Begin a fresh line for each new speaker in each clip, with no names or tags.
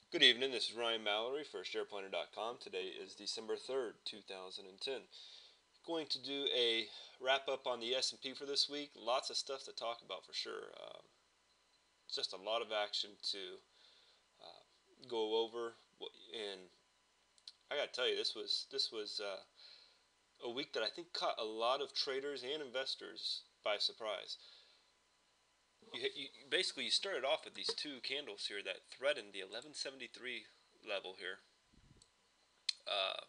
Good evening. This is Ryan Mallory for SharePointer.com. Today is December 3rd, 2010. Going to do a wrap up on the S&P for this week. Lots of stuff to talk about for sure. Just a lot of action to go over, and I got to tell you, this was a week that I think caught a lot of traders and investors by surprise. You started off with these two candles here that threatened the 1173 level here. Uh,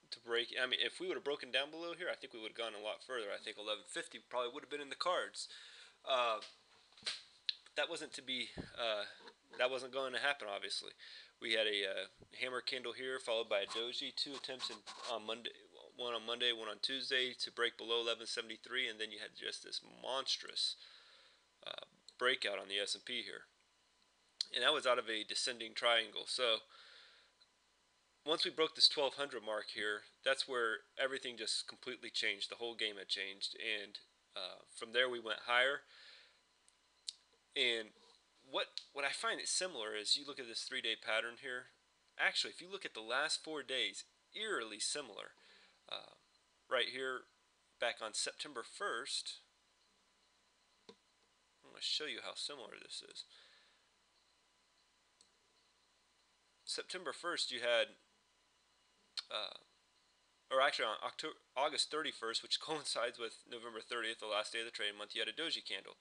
to break. I mean, if we would have broken down below here, I think we would have gone a lot further. I think 1150 probably would have been in the cards. Uh, that wasn't to be. That wasn't going to happen. Obviously, we had a hammer candle here, followed by a doji. Two attempts on Monday, one on Monday, one on Tuesday, to break below 1173, and then you had just this monstrous uh, breakout on the S&P here, and that was out of a descending triangle. So once we broke this 1200 mark here, that's where everything just completely changed. The whole game had changed, and from there we went higher. And what I find it similar is you look at this 3 day pattern here. Actually, if you look at the last 4 days, eerily similar. Uh, right here, back on September 1st, I'm going to show you how similar this is. September 1st, you had uh, or actually on August 31st, which coincides with November 30th, the last day of the trading month, you had a doji candle.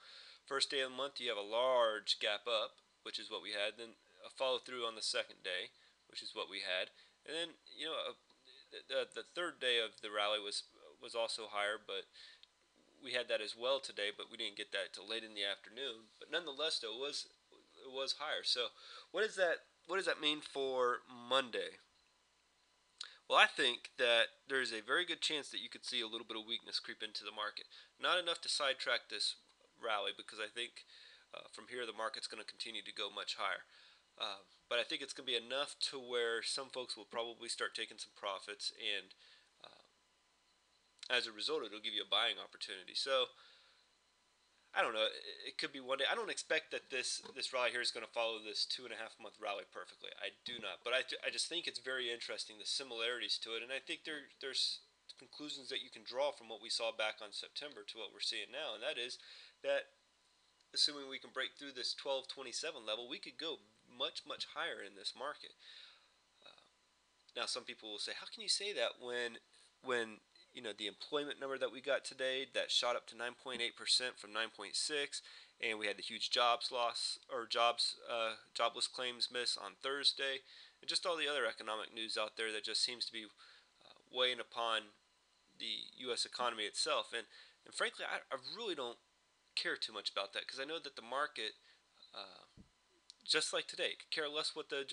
First day of the month, you have a large gap up, which is what we had. Then a follow through on the second day, which is what we had. And then, the third day of the rally was also higher, but we had that as well today, but we didn't get that till late in the afternoon. But nonetheless, though, it was higher. So, what is that? What does that mean for Monday? Well, I think that there's a very good chance that you could see a little bit of weakness creep into the market. Not enough to sidetrack this rally because I think from here the market's going to continue to go much higher. But I think it's going to be enough to where some folks will probably start taking some profits, and uh, as a result, it'll give you a buying opportunity. So I don't know. It could be one day. I don't expect that this rally here is going to follow this 2.5 month rally perfectly. I do not. But I just think it's very interesting, the similarities to it, and I think there's conclusions that you can draw from what we saw back on September to what we're seeing now, and that is that assuming we can break through this 1227 level, we could go much higher in this market. Uh, Now, some people will say, "How can you say that when the employment number that we got today that shot up to 9.8% from 9.6, and we had the huge jobs loss or jobless claims miss on Thursday, and just all the other economic news out there that just seems to be weighing upon the U.S. economy itself." And frankly, I really don't care too much about that because I know that the market, uh, just like today, could care less what the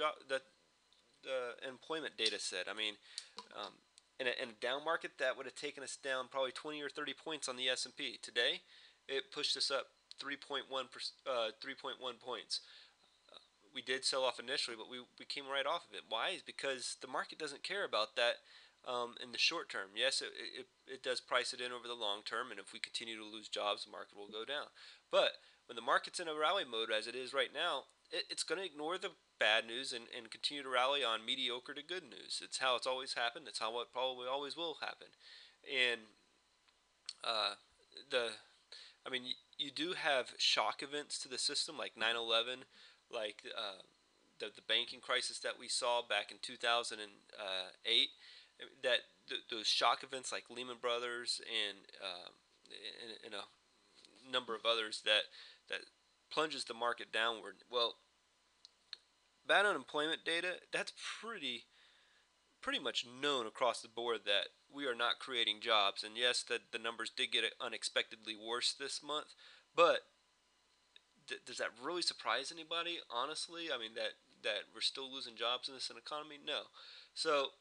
employment data said. I mean, um, in a down market, that would have taken us down probably 20 or 30 points on the S&P. Today, it pushed us up 3.1 points. Uh, we did sell off initially, but we came right off of it. Why? Is because the market doesn't care about that in the short term. Yes, it does price it in over the long term, and if we continue to lose jobs, the market will go down. But when the market's in a rally mode, as it is right now, it's going to ignore the bad news and continue to rally on mediocre to good news. It's how it's always happened. It's how it probably always will happen. And uh, the I mean, you do have shock events to the system like 9/11, like the banking crisis that we saw back in 2008. That those shock events like Lehman Brothers and a number of others that plunges the market downward. Well, bad unemployment data, that's pretty much known across the board that we are not creating jobs. And yes, that the numbers did get unexpectedly worse this month, but does that really surprise anybody? Honestly, I mean that we're still losing jobs in this economy? No. So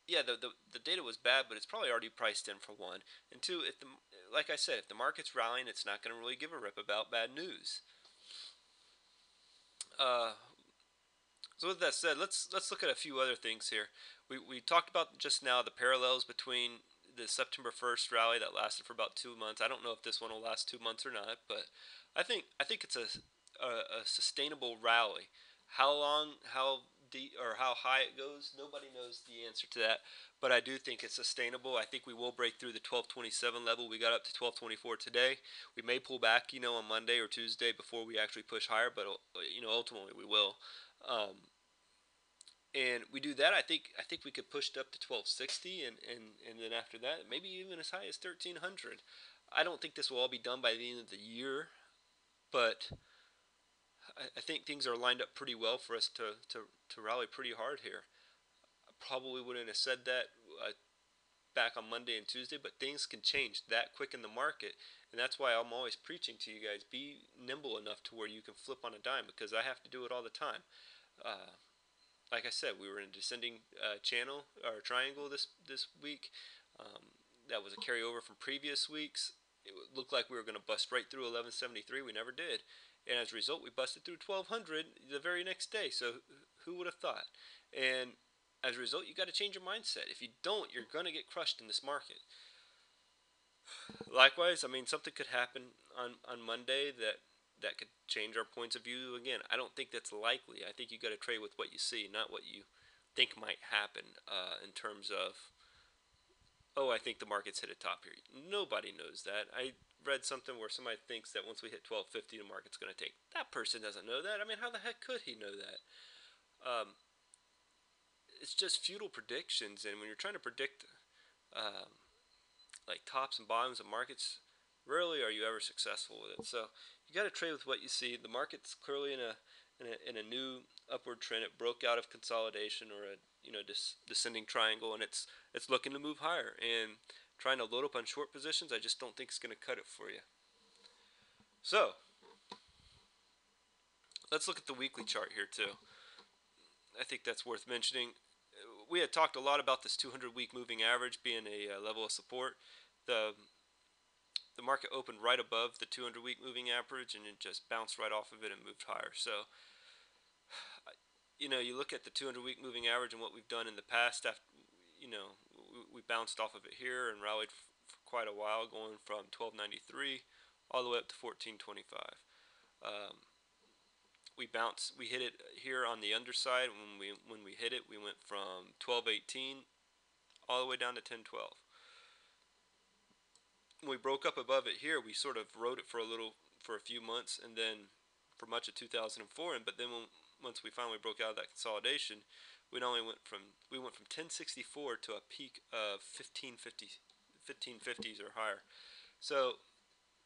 yeah, the data was bad, but it's probably already priced in for one. And two, if the like I said, if the market's rallying, it's not going to really give a rip about bad news. Uh, So with that said, let's look at a few other things here. We talked about just now the parallels between the September 1st rally that lasted for about 2 months. I don't know if this one will last 2 months or not, but I think it's a sustainable rally. How long, how or how high it goes. Nobody knows the answer to that, but I do think it's sustainable. I think we will break through the 1227 level. We got up to 1224 today. We may pull back, on Monday or Tuesday before we actually push higher, but ultimately we will. And we do that. I think we could push it up to 1260, and then after that, maybe even as high as 1300. I don't think this will all be done by the end of the year, but I think things are lined up pretty well for us to rally pretty hard here. I probably wouldn't have said that back on Monday and Tuesday, but things can change that quick in the market, and that's why I'm always preaching to you guys: be nimble enough to where you can flip on a dime, because I have to do it all the time. Uh, like I said, we were in a descending channel or triangle this week. That was a carryover from previous weeks. It looked like we were going to bust right through 1173. We never did, and as a result, we busted through 1200 the very next day. So who would have thought? And as a result, you got to change your mindset. If you don't, you're going to get crushed in this market. Likewise, I mean, something could happen on Monday that could change our points of view again. I don't think that's likely. I think you got to trade with what you see, not what you think might happen in terms of, oh, I think the market's hit a top here. Nobody knows that. I read something where somebody thinks that once we hit 1250, the market's going to take. That person doesn't know that. I mean, how the heck could he know that? It's just futile predictions, and when you're trying to predict um, like tops and bottoms of markets, rarely are you ever successful with it. So you got to trade with what you see. The market's clearly in a new upward trend. It broke out of consolidation or a descending triangle, and it's looking to move higher. And trying to load up on short positions, I just don't think it's going to cut it for you. So let's look at the weekly chart here too. I think that's worth mentioning. We had talked a lot about this 200-week moving average being a level of support. The the market opened right above the 200-week moving average, and it just bounced right off of it and moved higher. So, you look at the 200-week moving average and what we've done in the past. After, we bounced off of it here and rallied for quite a while, going from 1293 all the way up to 1425. We hit it here on the underside. When we hit it, we went from 1218 all the way down to 1012. When we broke up above it here, we sort of rode it for a few months, and then for much of 2004. But then once we finally broke out of that consolidation, we went from 1064 to a peak of 1550s or higher. So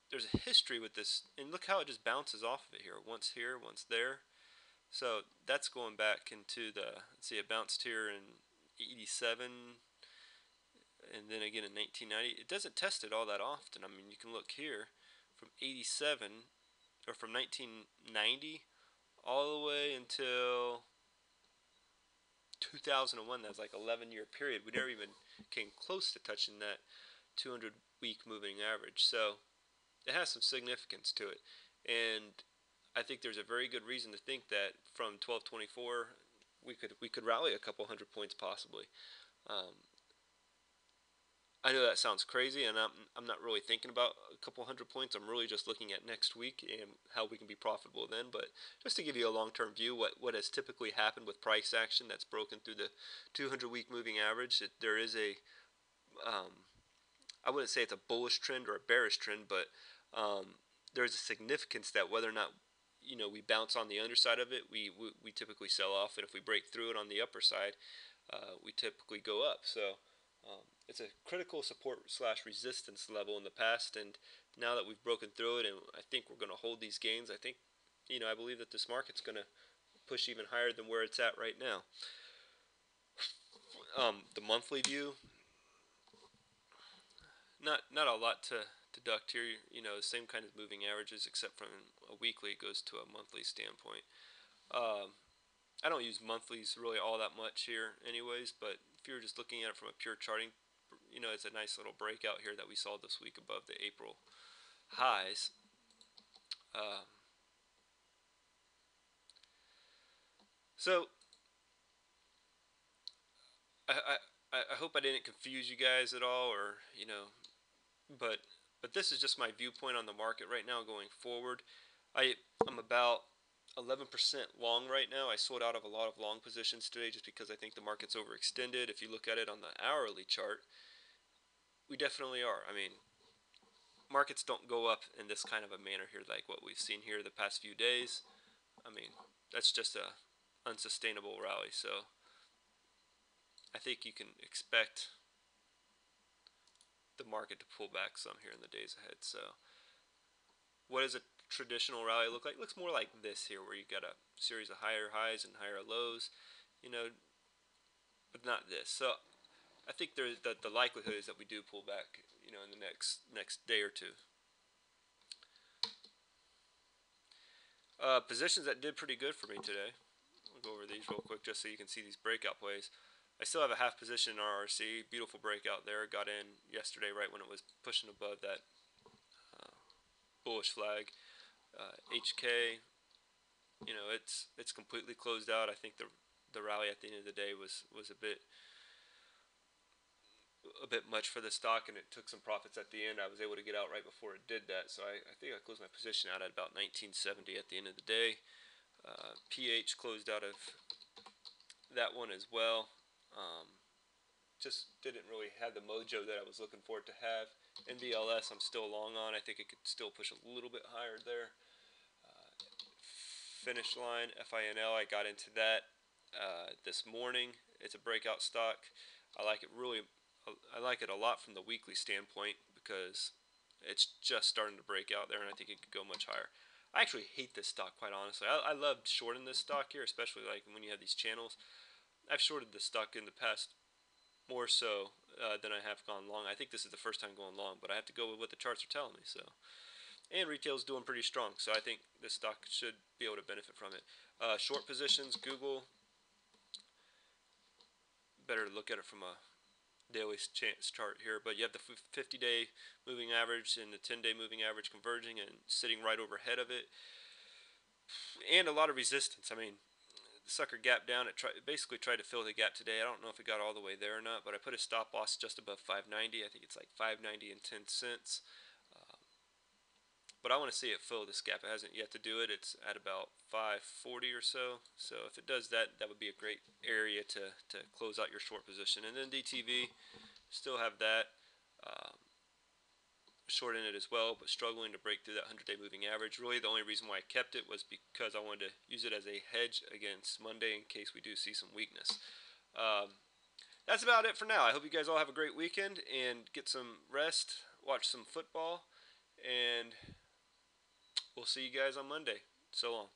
there's a history with this, and look how it just bounces off of it here. Once here, once there. So that's going back into let's see, it bounced here in 87, and then again in 1990. It doesn't test it all that often. I mean, you can look here from 87, or from 1990 all the way until 2001. That's like 11-year period. We never even came close to touching that 200-week moving average. So it has some significance to it, and I think there's a very good reason to think that from 1224 we could rally a couple hundred points possibly. I know that sounds crazy, and I'm not really thinking about a couple hundred points. I'm really just looking at next week and how we can be profitable then. But just to give you a long-term view, what has typically happened with price action that's broken through the 200-week moving average, there is I wouldn't say it's a bullish trend or a bearish trend, but there's a significance that whether or not we bounce on the underside of it, we typically sell off, and if we break through it on the upper side, we typically go up. So it's a critical support / resistance level in the past, and now that we've broken through it, and I think we're going to hold these gains, I believe that this market's going to push even higher than where it's at right now. The monthly view, not a lot to deduct here. The same kind of moving averages, except from a weekly, it goes to a monthly standpoint. I don't use monthlies really all that much here anyways, but if you're just looking at it from a pure charting, it's a nice little breakout here that we saw this week above the April highs. So I hope I didn't confuse you guys at all, or but this is just my viewpoint on the market right now going forward. I'm about 11% long right now. I sold out of a lot of long positions today just because I think the market's overextended. If you look at it on the hourly chart, we definitely are. I mean, markets don't go up in this kind of a manner here like what we've seen here the past few days. I mean, that's just a unsustainable rally. So I think you can expect the market to pull back some here in the days ahead. So what does a traditional rally look like? It looks more like this here, where you got a series of higher highs and higher lows, you know, but not this. So I think there's the likelihood is that we do pull back, you know, in the next day or two. Positions that did pretty good for me today. I'll go over these real quick just so you can see these breakout plays. I still have a half position in RRC. Beautiful breakout there. Got in yesterday right when it was pushing above that bullish flag. HK, you know, it's completely closed out. I think the rally at the end of the day was a bit much for the stock, and it took some profits at the end. I was able to get out right before it did that, so I think I closed my position out at about 1970 at the end of the day. PH closed out of that one as well. Just didn't really have the mojo that I was looking for it to have. NVLS I'm still long on. I think it could still push a little bit higher there. Finish line, FINL, I got into that this morning. It's a breakout stock. I like it really. I like it a lot from the weekly standpoint because it's just starting to break out there, and I think it could go much higher. I actually hate this stock, quite honestly. I love shorting this stock here, especially like when you have these channels. I've shorted this stock in the past more so than I have gone long. I think this is the first time going long, but I have to go with what the charts are telling me. So, and retail's doing pretty strong, so I think this stock should be able to benefit from it. Short positions, Google. Better look at it from a daily chart here, but you have the 50-day moving average and the 10-day moving average converging and sitting right overhead of it, and a lot of resistance. I mean, the sucker gap down. It basically tried to fill the gap today. I don't know if it got all the way there or not, but I put a stop loss just above 590. I think it's like 590 and 10 cents. But I want to see it fill this gap. It hasn't yet to do it. It's at about 540 or so. So if it does that, that would be a great area to close out your short position. And then DTV, still have that. Short in it as well, but struggling to break through that 100-day moving average. Really, the only reason why I kept it was because I wanted to use it as a hedge against Monday in case we do see some weakness. That's about it for now. I hope you guys all have a great weekend and get some rest, watch some football, and we'll see you guys on Monday. So long.